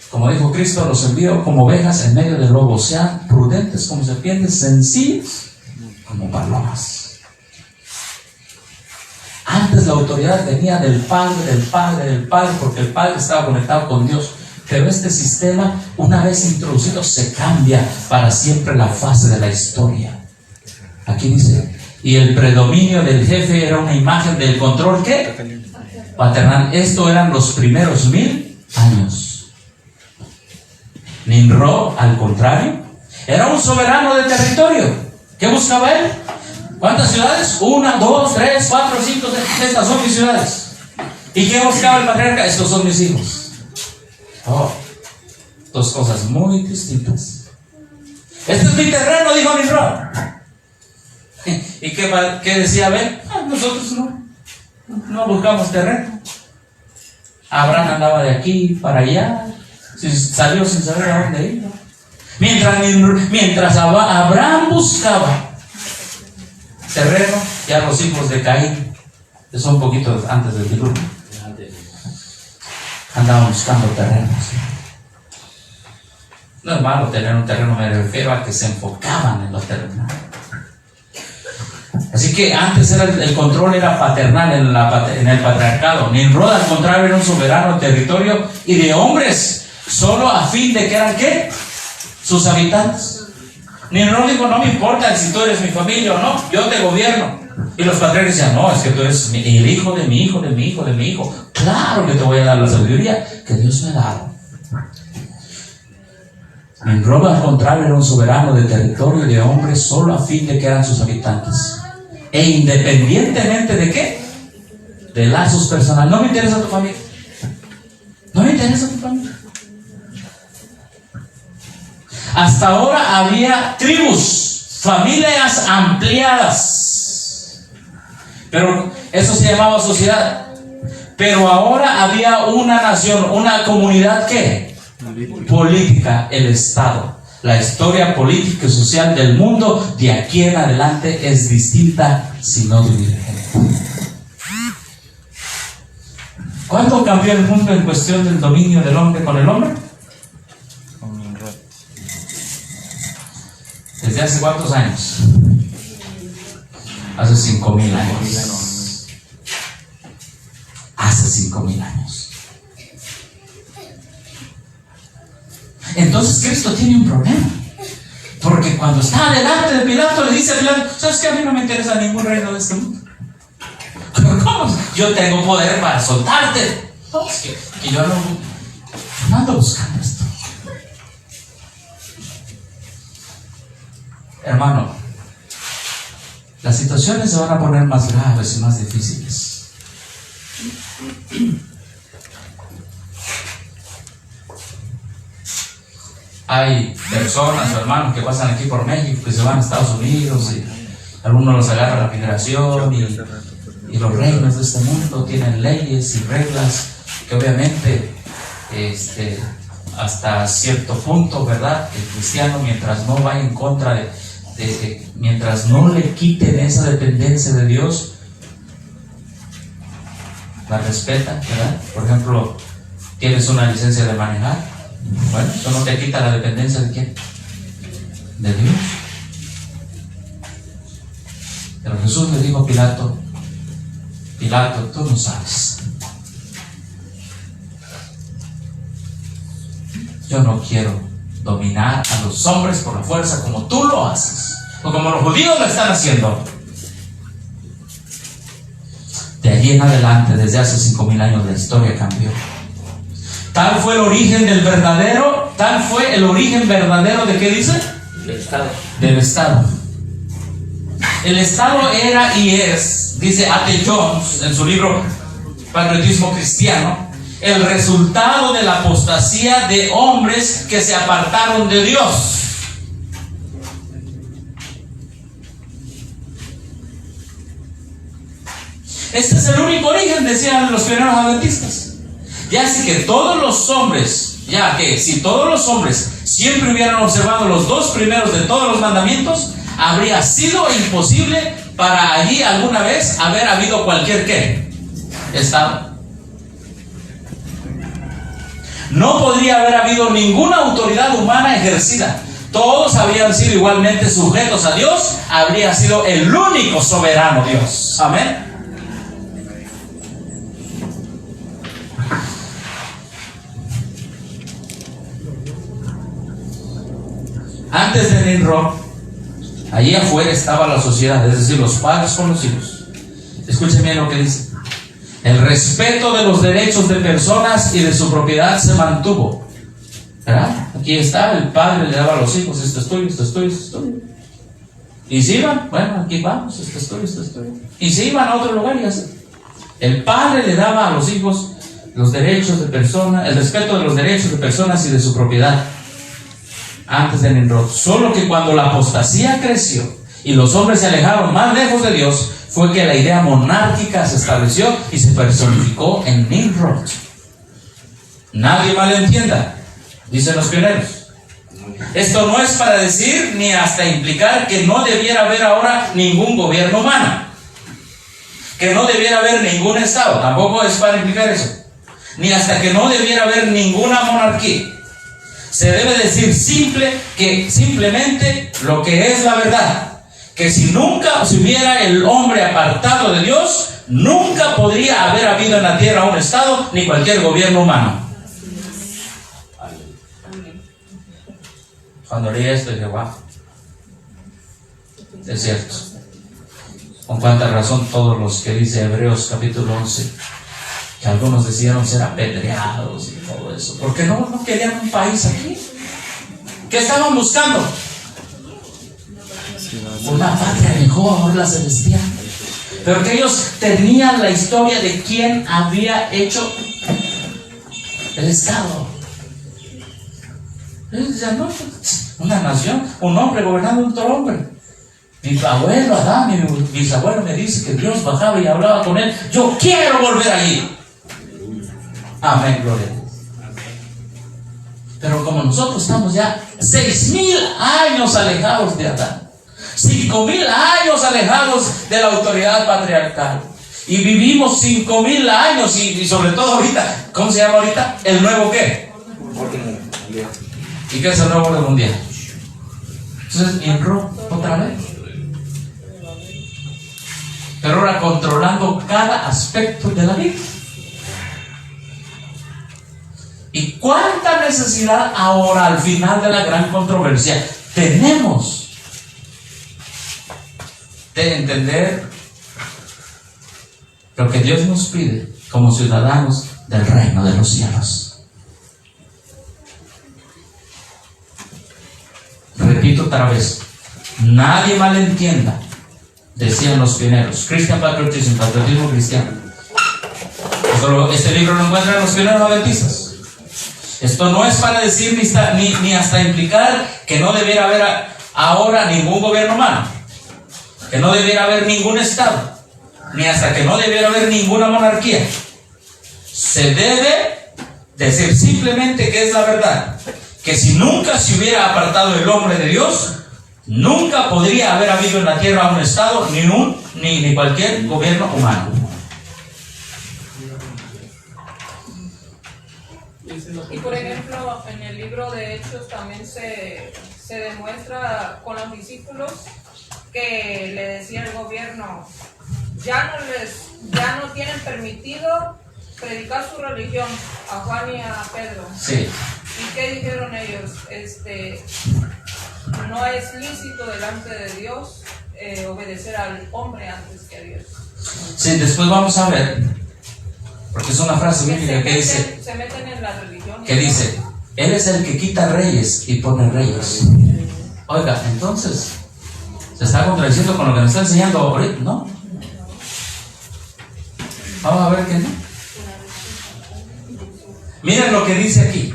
como dijo Cristo, los envío como ovejas en medio de lobos. Sean prudentes como serpientes, sencillos como palomas. Antes la autoridad venía del Padre, porque el Padre estaba conectado con Dios. Pero este sistema, una vez introducido, se cambia para siempre la fase de la historia. Aquí dice, y el predominio del jefe era una imagen del control, ¿qué? Paternal. Esto eran los primeros 1000 años. Nimrod, al contrario, era un soberano de territorio. ¿Qué buscaba él? ¿Cuántas ciudades? 1, 2, 3, 4, 5, 6. Estas son mis ciudades. ¿Y qué buscaba el patriarca? Estos son mis hijos. Oh, dos cosas muy distintas. Este es mi terreno, dijo Nimrod. ¿Y qué decía Abel? Nosotros no buscamos terreno. Abraham andaba de aquí para allá, salió sin saber a dónde iba. Mientras Abraham buscaba terreno, ya los hijos de Caín, que son un poquito antes del diluvio, andaban buscando terrenos. No es malo tener un terreno, me refiero a que se enfocaban en los terrenos. Así que antes el control era paternal en el patriarcado. Nimrod, al contrario, era un soberano de territorio y de hombres, solo a fin de que eran ¿qué? Sus habitantes. Nimrod dijo, no me importa si tú eres mi familia o no, yo te gobierno. Y los patriarcas decían, no, es que tú eres el hijo de mi hijo, de mi hijo, de mi hijo. Claro que te voy a dar la sabiduría que Dios me ha dado. Nimrod, al contrario, era un soberano de territorio y de hombres, solo a fin de que eran sus habitantes. E independientemente de qué, de lazos personales. No me interesa tu familia, no me interesa tu familia. Hasta ahora había tribus, familias ampliadas, pero eso se llamaba sociedad. Pero ahora había una nación, una comunidad ¿qué? Política, el Estado. La historia política y social del mundo de aquí en adelante es distinta, si no divergente. ¿Cuánto cambió el mundo en cuestión del dominio del hombre con el hombre? ¿Desde hace cuántos años? Hace 5,000 años. Hace 5,000 años. Entonces Cristo tiene un problema, porque cuando está delante de Pilato le dice a Pilato, ¿sabes qué? A mí no me interesa ningún reino de este mundo. ¿Cómo? Yo tengo poder para soltarte. No, es que yo no ando buscando esto. Hermano, las situaciones se van a poner más graves y más difíciles. Hay personas o hermanos que pasan aquí por México, que se van a Estados Unidos y algunos los agarra la migración y los reinos de este mundo tienen leyes y reglas que obviamente hasta cierto punto, ¿verdad? El cristiano, mientras no va en contra mientras no le quiten esa dependencia de Dios, la respeta, ¿verdad? Por ejemplo, tienes una licencia de manejar. Bueno, eso no te quita la dependencia de quién, de Dios. Pero Jesús le dijo a Pilato, tú no sabes. Yo no quiero dominar a los hombres por la fuerza como tú lo haces, o como los judíos lo están haciendo. De allí en adelante, desde hace 5,000 años, la historia cambió. Tal fue el origen verdadero de ¿qué dice? Del Estado. Del Estado. El Estado era y es, dice A.T. Jones en su libro Patriotismo Cristiano, el resultado de la apostasía de hombres que se apartaron de Dios. Este es el único origen, decían los pioneros adventistas. Ya así que todos los hombres, si todos los hombres siempre hubieran observado los 2 primeros de todos los mandamientos, habría sido imposible para allí alguna vez haber habido cualquier ¿qué? Estado. no podría haber habido ninguna autoridad humana ejercida. Todos habían sido igualmente sujetos a Dios. Habría sido el único soberano Dios. Amén. Antes de Nimrod, allí afuera estaba la sociedad, es decir, los padres con los hijos. Escuchen bien lo que dice. El respeto de los derechos de personas y de su propiedad se mantuvo. ¿Verdad? Aquí está, el padre le daba a los hijos, esto es tuyo, esto es tuyo, esto es tuyo. Y se iban, bueno, aquí vamos, esto es tuyo, esto es tuyo. Y se iban a otro lugar y así. El padre le daba a los hijos los derechos de personas, el respeto de los derechos de personas y de su propiedad. Antes de Nimrod. Solo que cuando la apostasía creció y los hombres se alejaron más lejos de Dios, fue que la idea monárquica se estableció y se personificó en Nimrod. Nadie malentienda, dicen los pioneros. Esto no es para decir ni hasta implicar que no debiera haber ahora ningún gobierno humano, que no debiera haber ningún estado. Tampoco es para implicar eso. Ni hasta que no debiera haber ninguna monarquía. Se debe decir simplemente lo que es la verdad. Que si nunca se hubiera el hombre apartado de Dios, nunca podría haber habido en la tierra un estado ni cualquier gobierno humano. Cuando leí esto dije, wow, es cierto. Con cuánta razón todos los que dice Hebreos capítulo 11, que algunos decían ser apedreados y todo eso, porque no querían un país aquí. ¿Qué estaban buscando? Una patria mejor, la celestial. Pero que ellos tenían la historia de quién había hecho el estado. Ellos decían, no, una nación, un hombre gobernando a otro hombre. Mi abuelo Adán y mi bisabuelo me dice que Dios bajaba y hablaba con él. Yo quiero volver allí. Amén, gloria a Dios. Pero como nosotros estamos ya 6,000 años alejados de Adán, 5,000 años alejados de la autoridad patriarcal, y vivimos 5,000 años y sobre todo ahorita, ¿cómo se llama ahorita? ¿El nuevo qué? ¿Y qué es el nuevo orden mundial? Entonces, Nimrod otra vez. Pero ahora controlando cada aspecto de la vida. ¿Y cuánta necesidad ahora al final de la gran controversia tenemos de entender lo que Dios nos pide como ciudadanos del reino de los cielos? Repito otra vez, nadie malentienda, decían los pioneros. Christian Patriotism, patriotismo cristiano. Este libro lo encuentran los pioneros adventistas. Esto no es para decir ni hasta implicar que no debiera haber ahora ningún gobierno humano, que no debiera haber ningún estado, ni hasta que no debiera haber ninguna monarquía. Se debe decir simplemente que es la verdad, que si nunca se hubiera apartado el hombre de Dios, nunca podría haber habido en la tierra un estado ni cualquier gobierno humano. Y por ejemplo, en el libro de Hechos también se demuestra con los discípulos que le decía el gobierno, ya no tienen permitido predicar su religión a Juan y a Pedro. Sí. ¿Y qué dijeron ellos? No es lícito delante de Dios obedecer al hombre antes que a Dios. Sí, después vamos a ver, porque es una frase bíblica que dice, se meten en la religión. que dice, Él es el que quita reyes y pone reyes. Oiga, entonces, ¿se está contradiciendo con lo que nos está enseñando ahorita? ¿No? Vamos a ver que no. Miren lo que dice aquí.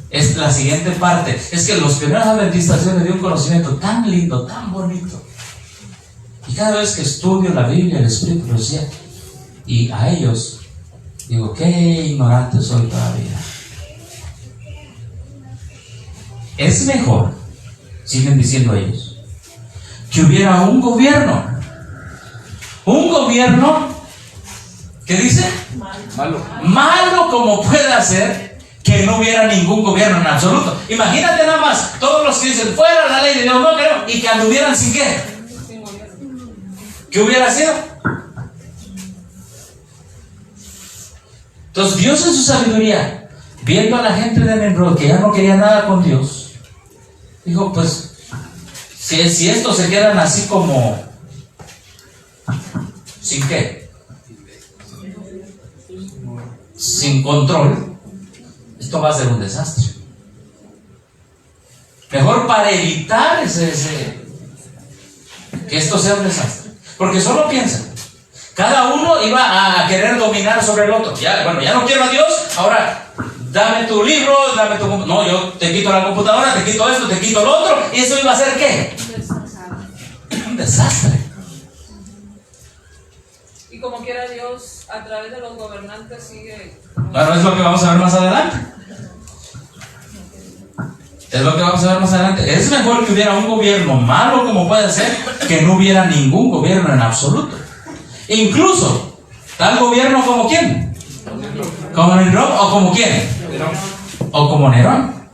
Es la siguiente parte. Es que los pioneros adventistas Dios les dio un conocimiento tan lindo, tan bonito. Y cada vez que estudio la Biblia, el Espíritu lo decía. Y a ellos digo, qué ignorante soy todavía. Es mejor, siguen diciendo ellos, que hubiera un gobierno. Un gobierno, ¿qué dice? Malo como pueda ser, que no hubiera ningún gobierno en absoluto. Imagínate nada más, todos los que dicen, fuera la ley de Dios, no queremos, y que anduvieran sin qué. ¿Qué hubiera sido? Entonces Dios en su sabiduría, viendo a la gente de Nimrod que ya no quería nada con Dios, dijo, pues, si estos se quedan así como, ¿sin qué? Sin control, esto va a ser un desastre. Mejor para evitar que esto sea un desastre. Porque solo piensa, cada uno iba a querer dominar sobre el otro. Ya no quiero a Dios, ahora dame tu libro, dame tu... No, yo te quito la computadora, te quito esto, te quito lo otro. ¿Y eso iba a ser qué? Un desastre. Y como quiera Dios, a través de los gobernantes sigue... Bueno, es lo que vamos a ver más adelante. Es lo que vamos a ver más adelante. Es mejor que hubiera un gobierno malo como puede ser, que no hubiera ningún gobierno en absoluto. Incluso, tal gobierno como quién. ¿Como Nimrod o como quién? O como Nerón.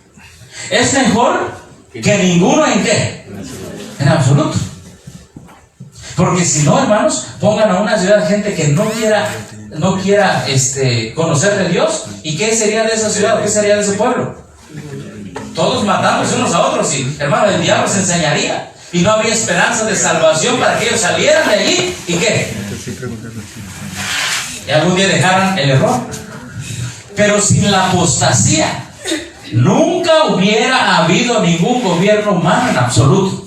Es mejor que ninguno en qué. En absoluto. Porque si no, hermanos, pongan a una ciudad gente que no quiera conocer de Dios. ¿Y qué sería de esa ciudad? ¿Qué sería de ese pueblo? Todos matándose unos a otros. Y hermano, el diablo se enseñaría. Y no habría esperanza de salvación para que ellos salieran de allí. ¿Y qué? Y algún día dejaran el error. Pero sin la apostasía, nunca hubiera habido ningún gobierno humano en absoluto.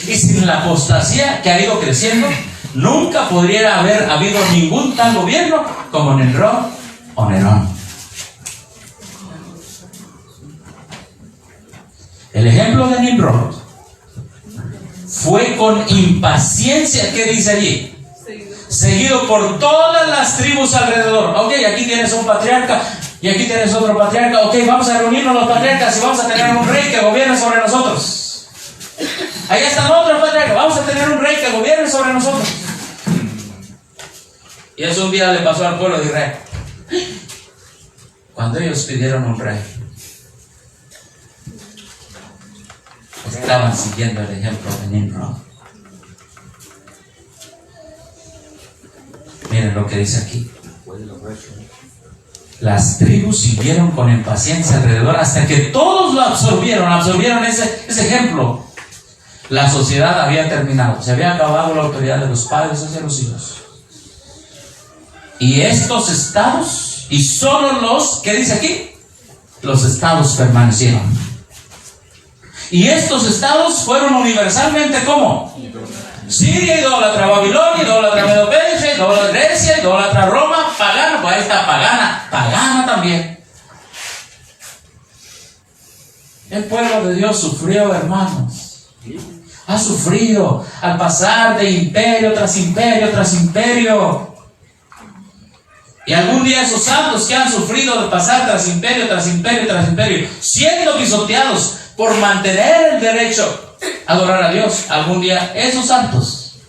Y sin la apostasía que ha ido creciendo, nunca podría haber habido ningún tal gobierno como Nimrod o Nerón. El ejemplo de Nimrod fue con impaciencia, ¿qué dice allí? Seguido por todas las tribus alrededor. Ok, aquí tienes un patriarca y aquí tienes otro patriarca. Ok, vamos a reunirnos los patriarcas y vamos a tener un rey que gobierne sobre nosotros. Allá están otros patriarcas, vamos a tener un rey que gobierne sobre nosotros. Y eso un día le pasó al pueblo de Israel. Cuando ellos pidieron un rey, estaban siguiendo el ejemplo de Nimrod. Miren lo que dice aquí. Las tribus siguieron con impaciencia alrededor hasta que todos lo absorbieron ese ejemplo. La sociedad había terminado, se había acabado la autoridad de los padres hacia los hijos. Y estos estados, y solo los, ¿qué dice aquí? Los estados permanecieron. Y estos estados fueron universalmente ¿cómo? Siria, idólatra, Babilonia, idólatra, Medo-Persia, idólatra, Grecia, idólatra, Roma, pagana, pues ahí está pagana también. El pueblo de Dios sufrió, hermanos. Ha sufrido al pasar de imperio tras imperio tras imperio. Y algún día esos santos que han sufrido de pasar tras imperio tras imperio tras imperio, siendo pisoteados por mantener el derecho a adorar a Dios, algún día esos santos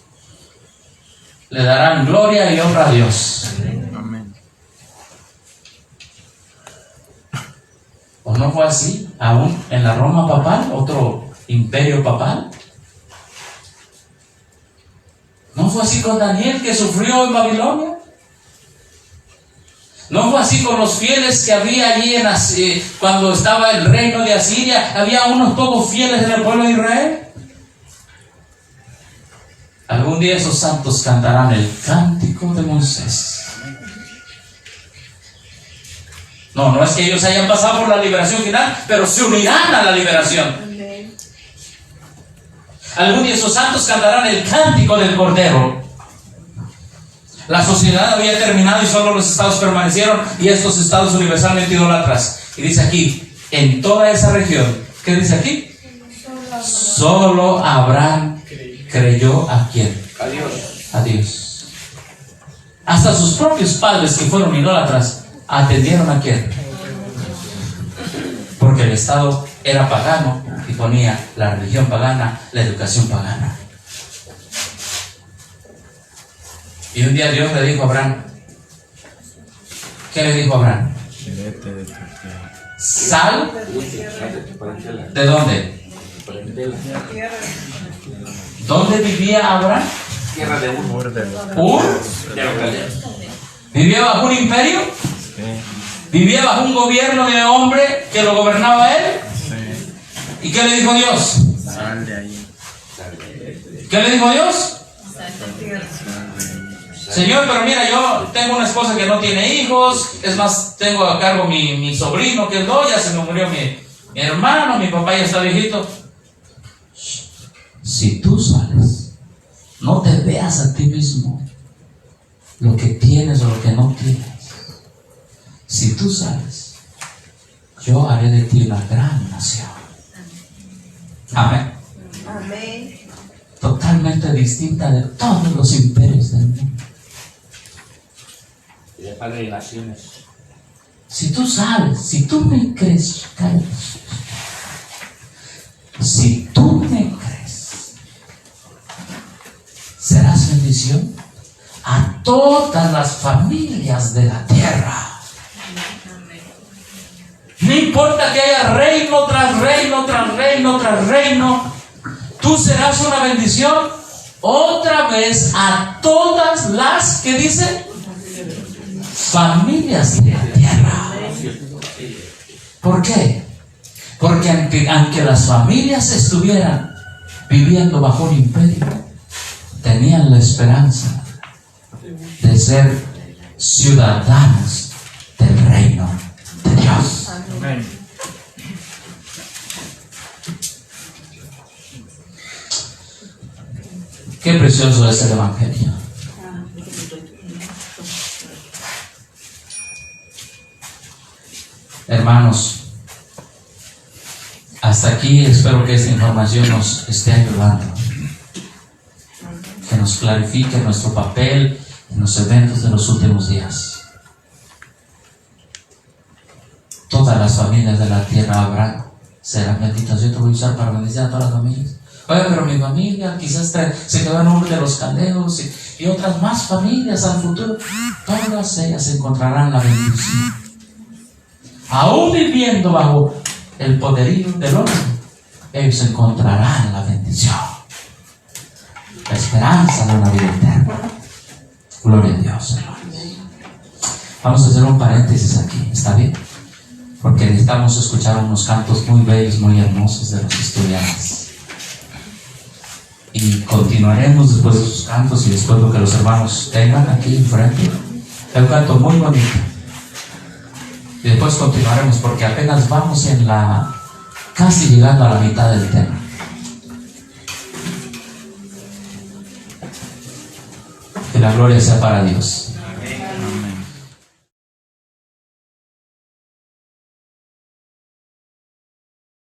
le darán gloria y honra a Dios. Amén. ¿O no fue así aún en la Roma papal, otro imperio papal? ¿No fue así con Daniel, que sufrió en Babilonia? ¿No fue así con los fieles que había allí cuando estaba el reino de Asiria? Había unos pocos fieles en el pueblo de Israel. Algún día esos santos cantarán el cántico de Moisés. No es que ellos hayan pasado por la liberación final, pero se unirán a la liberación. Algún día esos santos cantarán el cántico del Cordero. La sociedad había terminado y solo los estados permanecieron, y estos estados universalmente idólatras. Y dice aquí, en toda esa región, ¿qué dice aquí? Solo Abraham creyó ¿a quién? A Dios. Hasta sus propios padres, que fueron idólatras, atendieron ¿a quién? Porque el estado era pagano y ponía la religión pagana, la educación pagana. Y un día Dios le dijo a Abraham, ¿qué le dijo a Abraham? Cherete de Turquía. Sal, ¿de dónde? ¿Dónde vivía Abraham? Tierra de Ur. Ur de ¿Ur? De los caldeos. ¿Vivía bajo un imperio? Sí, ¿Vivía bajo un gobierno de hombre que lo gobernaba a él? sí. ¿Y qué le dijo Dios? Sal de ahí. ¿Qué le dijo Dios? Sal de ahí. Señor, pero mira, yo tengo una esposa que no tiene hijos, es más, tengo a cargo mi sobrino que es dos, ya se me murió mi hermano, mi papá ya está viejito. Si tú sales, no te veas a ti mismo lo que tienes o lo que no tienes. Si tú sales, yo haré de ti una gran nación. Amén. Amén. Totalmente distinta de todos los imperios del mundo. Y de padre de naciones. Si tú sabes, si tú me crees, Carlos, si tú me crees, serás bendición a todas las familias de la tierra. No importa que haya reino tras reino, tras reino, tras reino, tú serás una bendición otra vez a todas las que dicen familias de la tierra. ¿Por qué? Porque aunque las familias estuvieran viviendo bajo un imperio, tenían la esperanza de ser ciudadanos del reino de Dios. Amén. Qué precioso es el Evangelio. Hermanos, hasta aquí espero que esta información nos esté ayudando, que nos clarifique nuestro papel en los eventos de los últimos días. Todas las familias de la tierra habrán, serán benditas. Yo te voy a usar para bendecir a todas las familias. Oye, pero mi familia quizás se quedó en Ur de los caldeos y otras más familias al futuro. Todas ellas encontrarán la bendición. Aún viviendo bajo el poderío del hombre, ellos encontrarán la bendición, la esperanza de una vida eterna. Gloria a Dios, hermanos. Vamos a hacer un paréntesis aquí, ¿está bien? Porque necesitamos escuchar unos cantos muy bellos, muy hermosos de los estudiantes. Y continuaremos después de sus cantos y después de lo que los hermanos tengan aquí enfrente. Es un canto muy bonito. Y después continuaremos porque apenas vamos casi llegando a la mitad del tema. Que la gloria sea para Dios.